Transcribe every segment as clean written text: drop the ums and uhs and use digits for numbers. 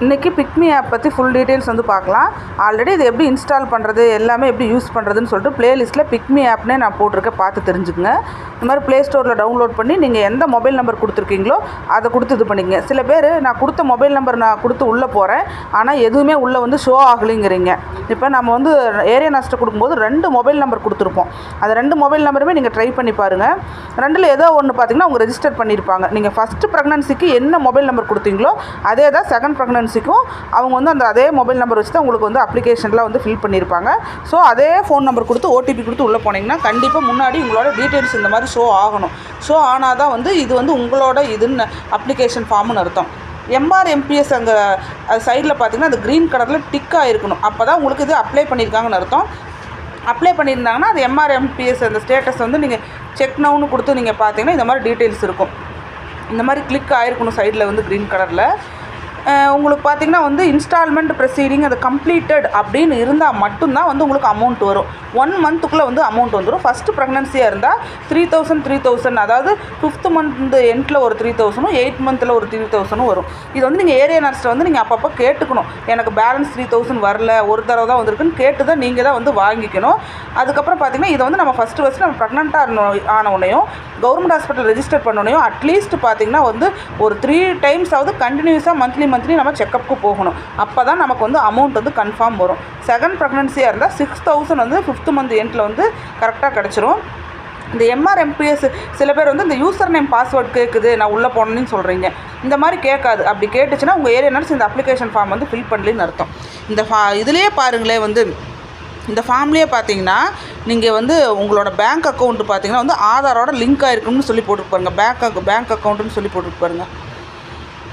இன்றைக்கி பிக்மி ஆப் பற்றி full details வந்து பார்க்கலாம். ஆல்ரெடி இது எப்படி இன்ஸ்டால் பண்ணுறது எல்லாமே எப்படி யூஸ் பண்ணுறதுன்னு சொல்லிட்டு ப்ளேலிஸ்ட்டில் பிக்மி ஆப்னே நான் போட்டிருக்கேன், பார்த்து தெரிஞ்சுக்குங்க. இந்த மாதிரி ப்ளே ஸ்டோரில் டவுன்லோட் பண்ணி நீங்கள் எந்த மொபைல் நம்பர் கொடுத்துருக்கீங்களோ அதை கொடுத்து இது பண்ணிங்க. சில பேர் நான் கொடுத்த மொபைல் நம்பர் நான் கொடுத்து உள்ளே போகிறேன், ஆனால் எதுவுமே உள்ளே வந்து ஷோ ஆகலைங்கிறீங்க. இப்போ நம்ம வந்து ஏரியா நஸ்ட்டை கொடுக்கும்போது 2 மொபைல் நம்பர் கொடுத்துருப்போம். அந்த 2 மொபைல் நம்பருமே நீங்கள் ட்ரை பண்ணி பாருங்கள். 2ல் ஏதோ ஒன்று பார்த்தீங்கன்னா அவங்க ரெஜிஸ்டர் பண்ணியிருப்பாங்க. நீங்கள் ஃபஸ்ட்டு ப்ரெக்னன்சிக்கு என்ன மொபைல் நம்பர் கொடுத்தீங்களோ அதே தான் செகண்ட் ப்ரெக்னன்சிக்கும் அவங்க வந்து அந்த அதே மொபைல் நம்பர் வச்சு தான் உங்களுக்கு வந்து அப்ளிகேஷன்லாம் வந்து ஃபில் பண்ணியிருப்பாங்க. ஸோ அதே ஃபோன் நம்பர் கொடுத்து ஓடிபி கொடுத்து உள்ளே போனீங்கன்னா கண்டிப்பாக முன்னாடி உங்களோட டீட்டெயில்ஸ் இந்த மாதிரி ஷோ ஆகணும். ஷோ ஆனால் தான் வந்து இது வந்து உங்களோட இதுன்னு அப்ளிகேஷன் ஃபார்ம்னு அர்த்தம். எம்ஆர்எம்பிஎஸ் அங்கே அது சைடில் பார்த்தீங்கன்னா அது க்ரீன் கலரில் டிக் ஆகிருக்கணும். அப்போ தான் உங்களுக்கு இது அப்ளை பண்ணியிருக்காங்கன்னு அர்த்தம். அப்ளை பண்ணியிருந்தாங்கன்னா அது எம்ஆர்எம்பிஎஸ் அந்த ஸ்டேட்டஸ் வந்து நீங்கள் செக் நவுன்னு கொடுத்து நீங்கள் பார்த்தீங்கன்னா இந்த மாதிரி டீட்டெயில்ஸ் இருக்கும். இந்த மாதிரி கிளிக் ஆகிருக்கணும் சைடில் வந்து க்ரீன் கலரில். உங்களுக்கு பார்த்திங்கன்னா வந்து இன்ஸ்டால்மெண்ட் ப்ரொசீடிங் அது கம்ப்ளீட்டட் அப்படின்னு இருந்தால் மட்டும்தான் வந்து உங்களுக்கு அமௌண்ட் வரும். 1 மந்த்துக்குள்ளே வந்து அமௌண்ட் வந்துடும். ஃபஸ்ட்டு ப்ரெக்னன்சியாக இருந்தால் 3000 அதாவது 5th மந்த் எண்டில் ஒரு 3000 8th மந்தில் ஒரு 3000 வரும். இது வந்து நீங்கள் ஏரியா நர்ஸ்ட்டை வந்து நீங்கள் அப்பப்போ கேட்டுக்கணும். எனக்கு பேலன்ஸ் 3000 வரல, ஒரு தடவை தான் வந்திருக்குன்னு கேட்டு தான் நீங்கள் தான் வந்து வாங்கிக்கணும். அதுக்கப்புறம் பார்த்திங்கன்னா இதை வந்து நம்ம ஃபஸ்ட்டு நம்ம ப்ரெக்னெண்ட்டாக ஆன உடனேயும் கவர்மெண்ட் ஹாஸ்பிட்டல் ரெஜிஸ்டர் பண்ணோடனையும் அட்லீஸ்ட் பார்த்திங்கன்னா வந்து ஒரு 3 times ஆகுது கண்டினியூஸாக மந்த்லி நம்ம செக்கப்புக்கு போகணும். அப்போ தான் நமக்கு வந்து அமௌண்ட் வந்து கன்ஃபார்ம் வரும். செகண்ட் ப்ரெக்னன்சியாக இருந்தால் 6000 வந்து 5th மந்த் எண்டில் வந்து கரெக்டாக கிடச்சிரும். இந்த எம்ஆர்எம்பிஎஸ் சில பேர் வந்து இந்த யூசர் நேம் பாஸ்வேர்ட் கேட்குது நான் உள்ளே போனேன்னு சொல்கிறீங்க. இந்த மாதிரி கேட்காது. அப்படி கேட்டுச்சுன்னா உங்கள் ஏரியா நர்ஸ் இந்த அப்ளிகேஷன் ஃபார்ம் வந்து ஃபில் பண்ணலன்னு அர்த்தம். இந்த இதுலேயே பாருங்களேன், வந்து இந்த ஃபார்ம்லேயே பார்த்தீங்கன்னா நீங்கள் வந்து உங்களோட பேங்க் அக்கௌண்ட்டு பார்த்தீங்கன்னா வந்து ஆதாரோட லிங்க் ஆகிருக்குன்னு சொல்லி போட்டுட்டு பாருங்கள். பேங்க் அக்கௌண்ட்டுன்னு சொல்லி போட்டுட்டு பாருங்கள்.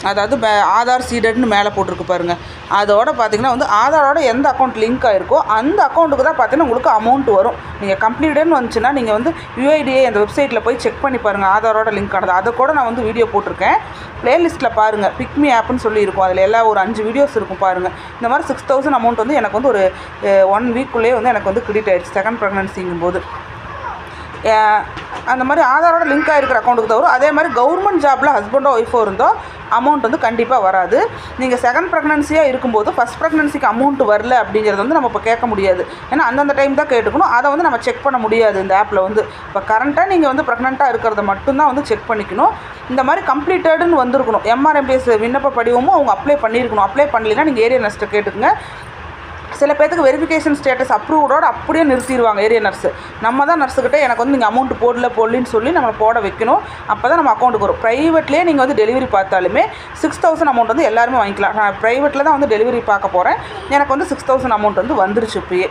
அதாவது ஆதார் சீடட்னு மேலே போட்டிருக்கு பாருங்கள். அதோட பார்த்திங்கன்னா வந்து ஆதாரோட எந்த அக்கௌண்ட் லிங்க் ஆகிருக்கோ அந்த அக்கௌண்ட்டுக்கு தான் பார்த்திங்கன்னா உங்களுக்கு அமௌண்ட் வரும். நீங்கள் கம்ப்ளீட்டட்னு வந்துச்சுன்னா நீங்கள் வந்து யுஐடிஏ அந்த வெப்சைட்டில் போய் செக் பண்ணி பாருங்கள் ஆதாரோட லிங்க் ஆனது. அதை கூட நான் வந்து வீடியோ போட்டிருக்கேன். ப்ளேலிஸ்ட்டில் பாருங்கள், பிக்மி ஆப்னு சொல்லி இருக்கும். அதில் எல்லாம் ஒரு 5 வீடியோஸ் இருக்கும் பாருங்கள். இந்த மாதிரி 6000 அமௌண்ட் வந்து எனக்கு வந்து ஒரு 1 வீக்குள்ளேயே வந்து எனக்கு வந்து கிரெடிட் ஆகிடுச்சு செகண்ட் ப்ரெக்னன்சிங்கும் போது. அந்த மாதிரி ஆதாரோட லிங்க் ஆகிருக்கிற அக்கௌண்ட்டுக்கு தான் வரும். அதே மாதிரி கவர்மெண்ட் ஜாபில் ஹஸ்பண்டோ ஒய்ஃபோ இருந்தோ அமௌண்ட் வந்து கண்டிப்பாக வராது. நீங்கள் செகண்ட் ப்ரெக்னன்சியாக இருக்கும்போது ஃபஸ்ட் ப்ரெக்னன்சிக்கு அமௌண்ட் வரல அப்படிங்கிறது வந்து நம்ம இப்போ கேட்க முடியாது. ஏன்னா அந்தந்த டைம் தான் கேட்டுக்கணும். அதை வந்து நம்ம செக் பண்ண முடியாது இந்த ஆப்பில் வந்து. இப்போ கரண்ட்டாக நீங்கள் வந்து ப்ரெக்னெண்ட்டாக இருக்கிறத மட்டும்தான் வந்து செக் பண்ணிக்கணும். இந்த மாதிரி கம்ப்ளீட்டடுன்னு வந்திருக்கணும். எம்ஆர்எம்பிஎஸ் விண்ணப்ப படிவமும் அவங்க அப்ளை பண்ணியிருக்கணும். அப்ளை பண்ணலைன்னா நீங்கள் ஏரியா நர்ஸ்ட்டை கேட்டுக்குங்க. சில பேருக்கு வெரிஃபிகேஷன் ஸ்டேட்டஸ் அப்ரூவ்டோடு அப்படியே நிறுத்திடுவாங்க ஏரியா நர்ஸு. நம்ம தான் நர்ஸுக்கிட்ட எனக்கு வந்து நீங்கள் அமௌண்ட் போடலன்னு சொல்லி நம்மளை போட வைக்கணும். அப்போ தான் நம்ம அக்கௌண்ட்டுக்கு வரும். ப்ரைவேட்லேயே நீங்கள் வந்து டெலிவரி பார்த்தாலுமே 6000 அமௌண்ட் வந்து எல்லாருமே வாங்கிக்கலாம். நான் ப்ரைவேட்டில் தான் வந்து டெலிவரி பார்க்க போகிறேன். எனக்கு வந்து 6000 அமௌண்ட் வந்து வந்துருச்சு இப்போயே.